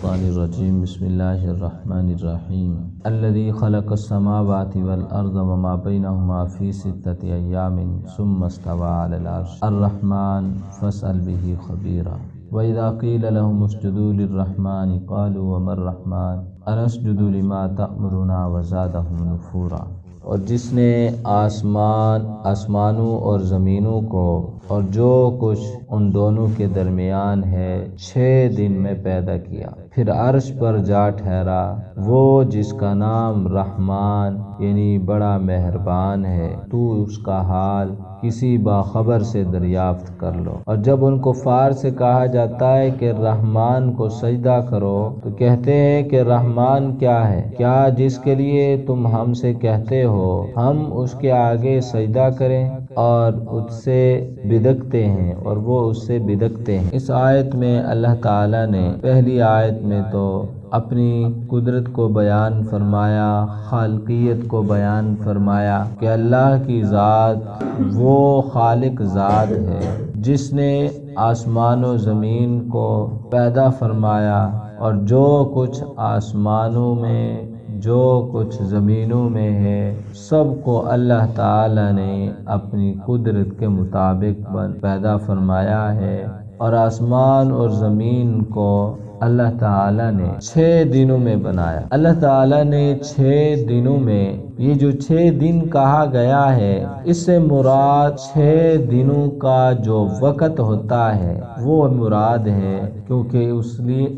الشیطان الرجیم بسم اللہ الرحمن الرحیم الذی خلق السماوات والارض وما بینہما فی ستۃ ایام ثم استوى علی العرش الرحمن فاسأل به خبیرا وَإِذَا قِيلَ لَهُمُ اسْجُدُوا لِلرَّحْمَنِ قَالُوا وَمَا الرَّحْمَنُ أَنَسْجُدُ لِمَا تَأْمُرُنَا وَزَادَهُمْ نُفُورًا۔ اور جس نے آسمانوں اور زمینوں کو اور جو کچھ ان دونوں کے درمیان ہے 6 دن میں پیدا کیا، پھر عرش پر جا ٹھہرا، وہ جس کا نام رحمان یعنی بڑا مہربان ہے، تو اس کا حال کسی باخبر سے دریافت کر لو۔ اور جب ان کفار سے کہا جاتا ہے کہ رحمان کو سجدہ کرو تو کہتے ہیں کہ رحمان کیا ہے؟ کیا جس کے لیے تم ہم سے کہتے ہو ہم اس کے آگے سجدہ کریں؟ اور اس سے بدکتے ہیں اور وہ اس سے بدکتے ہیں۔ اس آیت میں اللہ تعالیٰ نے پہلی آیت میں تو اپنی قدرت کو بیان فرمایا، خالقیت کو بیان فرمایا کہ اللہ کی ذات وہ خالق ذات ہے جس نے آسمان و زمین کو پیدا فرمایا، اور جو کچھ آسمانوں میں جو کچھ زمینوں میں ہے سب کو اللہ تعالی نے اپنی قدرت کے مطابق پیدا فرمایا ہے۔ اور آسمان اور زمین کو اللہ تعالیٰ نے 6 دنوں میں بنایا۔ اللہ تعالیٰ نے 6 دنوں میں، یہ جو 6 دن کہا گیا ہے اس سے مراد 6 دنوں کا جو وقت ہوتا ہے وہ مراد ہے، کیونکہ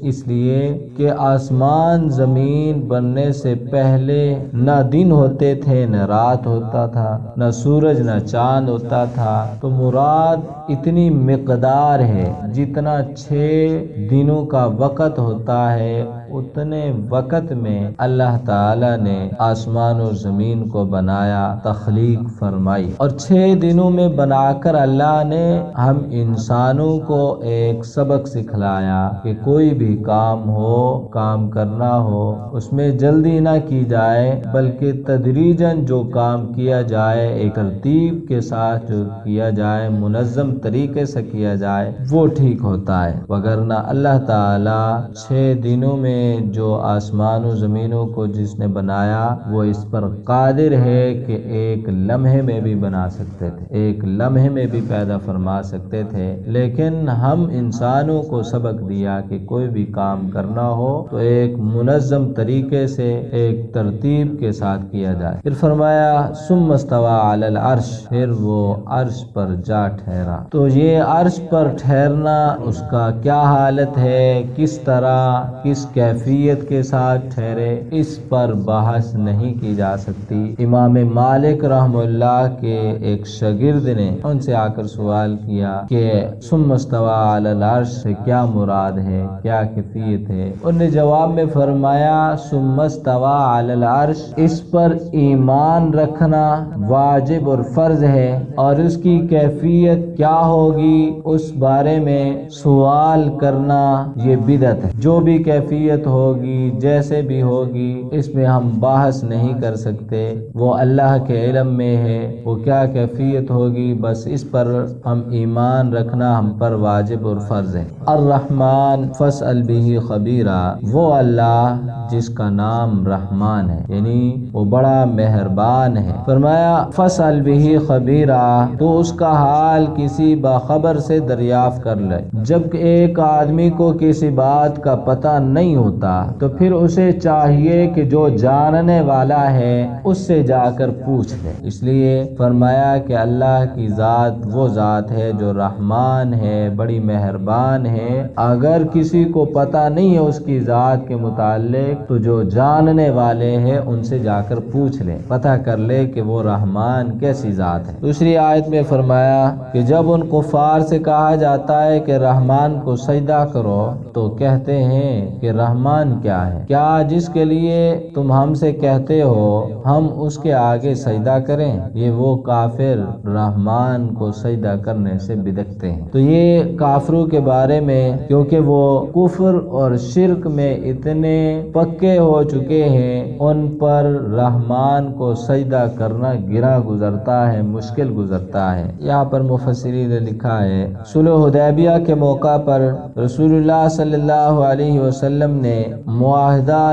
اس لیے کہ آسمان زمین بننے سے پہلے نہ دن ہوتے تھے نہ رات ہوتا تھا، نہ سورج نہ چاند ہوتا تھا، تو مراد اتنی مقدار ہے جتنا 6 دنوں کا وقت ہوتا ہے اتنے وقت میں اللہ تعالی نے آسمان و زمین کو بنایا، تخلیق فرمائی۔ اور 6 دنوں میں بنا کر اللہ نے ہم انسانوں کو ایک سبق سکھلایا کہ کوئی بھی کام کرنا ہو اس میں جلدی نہ کی جائے، بلکہ تدریجاً جو کام کیا جائے ایک ترتیب کے ساتھ جو کیا جائے، منظم طریقے سے کیا جائے، وہ ٹھیک ہوتا ہے۔ وگرنہ اللہ تعالی 6 دنوں میں جو آسمان و زمینوں کو جس نے بنایا وہ اس پر قادر ہے کہ ایک لمحے میں بھی بنا سکتے تھے، ایک لمحے میں بھی پیدا فرما سکتے تھے، لیکن ہم انسانوں کو سبق دیا کہ کوئی بھی کام کرنا ہو تو ایک منظم طریقے سے ایک ترتیب کے ساتھ کیا جائے۔ پھر فرمایا ثم استوى علی العرش، پھر وہ عرش پر جا ٹھہرا۔ تو یہ عرش پر ٹھہرنا اس کا کیا حالت ہے، کس طرح کس کیفیت کے ساتھ ٹھہرے، اس پر بحث نہیں کی جا سکتی۔ امام مالک رحم اللہ کے ایک شاگرد نے ان سے آ کر سوال کیا کہ ثم استوى علی العرش سے کیا مراد ہے، کیا کیفیت ہے؟ انہوں نے جواب میں فرمایا ثم استوى علی العرش، اس پر ایمان رکھنا واجب اور فرض ہے، اور اس کی کیفیت کیا ہوگی اس بارے میں سوال کرنا یہ بدعت ہے۔ جو بھی کیفیت ہوگی جیسے بھی ہوگی اس میں ہم بحث نہیں کر سکتے، وہ اللہ کے علم میں ہے، وہ کیا کیفیت ہوگی، بس اس پر ہم ایمان رکھنا ہم پر واجب اور فرض ہے۔ الرحمن فاسأل به خبیرا، وہ اللہ جس کا نام رحمان ہے یعنی وہ بڑا مہربان ہے، فرمایا فاسأل به خبیرا، تو اس کا حال کسی باخبر سے دریافت کر لے۔ جب ایک آدمی کو کسی بات کا پتہ نہیں ہوتا تو پھر اسے چاہیے کہ جو جاننے والا ہے اس سے جا کر پوچھ لے۔ اس لیے فرمایا کہ اللہ کی ذات وہ ذات ہے جو رحمان ہے، بڑی مہربان ہے۔ اگر کسی کو پتہ نہیں ہے اس کی ذات کے متعلق تو جو جاننے والے ہیں ان سے جا کر پوچھ لے، پتہ کر لے کہ وہ رحمان کیسی ذات ہے۔ دوسری آیت میں فرمایا کہ جب ان کفار سے کہا جاتا ہے کہ رحمان کو سجدہ کرو تو کہتے ہیں کہ رحمان کیا ہے؟ کیا جس کے لیے تم ہم سے کہتے ہو ہم اس کے آگے سجدہ کریں؟ یہ وہ کافر رحمان کو سجدہ کرنے سے بدکتے ہیں۔ تو یہ کافروں کے بارے میں، کیونکہ وہ کفر اور شرک میں اتنے پکے ہو چکے ہیں، ان پر رحمان کو سجدہ کرنا گرا گزرتا ہے، مشکل گزرتا ہے۔ یہاں پر مفسرین نے لکھا ہے صلح حدیبیہ کے موقع پر رسول اللہ صلی اللہ علیہ وسلم نے نے معاہدہ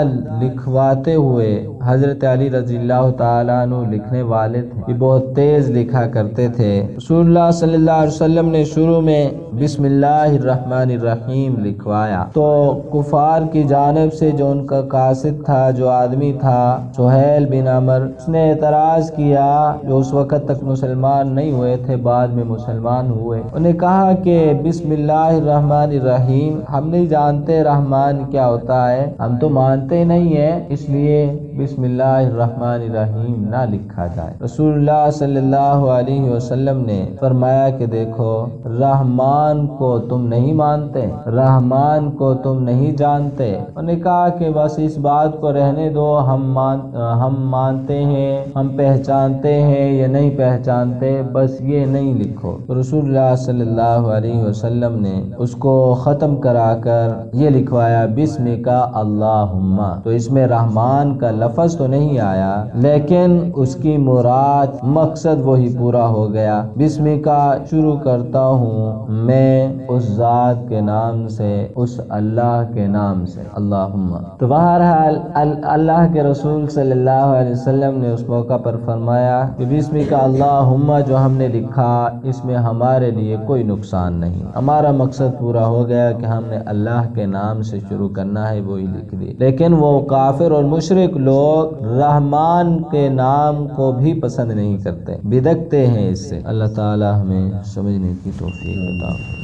لکھواتے ہوئے، حضرت علی رضی اللہ تعالیٰ عنہ لکھنے والے تھے، یہ بہت تیز لکھا کرتے تھے۔ رسول اللہ صلی اللہ علیہ وسلم نے شروع میں بسم اللہ الرحمن الرحیم لکھوایا تو کفار کی جانب سے جو ان کا قاصد تھا، جو آدمی تھا سہیل بن عمر، اس نے اعتراض کیا، جو اس وقت تک مسلمان نہیں ہوئے تھے، بعد میں مسلمان ہوئے۔ انہوں نے کہا کہ بسم اللہ الرحمن الرحیم ہم نہیں جانتے رحمان کیا ہوتا ہے، ہم تو مانتے نہیں ہیں، اس لیے بسم اللہ الرحمن الرحیم نہ لکھا جائے۔ رسول اللہ صلی اللہ علیہ وسلم نے فرمایا کہ دیکھو، رحمان کو تم نہیں مانتے، رحمان کو تم نہیں جانتے۔ انہوں نے کہا کہ بس اس بات کو رہنے دو، ہم مانتے ہیں، ہم پہچانتے ہیں یا نہیں پہچانتے، بس یہ نہیں لکھو۔ رسول اللہ صلی اللہ علیہ وسلم نے اس کو ختم کرا کر یہ لکھوایا بسمک اللہم۔ تو اس میں رحمان کا لفظ تو نہیں آیا، لیکن اس کی مراد، مقصد وہی پورا ہو گیا۔ بسمک شروع کرتا ہوں میں اس ذات کے نام سے، اس اللہ کے نام سے، اللہم۔ تو بہرحال اللہ کے رسول صلی اللہ علیہ وسلم نے اس موقع پر فرمایا کہ بسمک اللہم جو ہم نے لکھا، اس میں ہمارے لیے کوئی نقصان نہیں، ہمارا مقصد پورا ہو گیا کہ ہم نے اللہ کے نام سے شروع کرنا ہے، وہی لکھ دی۔ لیکن وہ کافر اور مشرک لوگ رحمان کے نام کو بھی پسند نہیں کرتے، بدکتے ہیں اس سے۔ اللہ تعالی ہمیں سمجھنے کی توفیق عطا فرمائے۔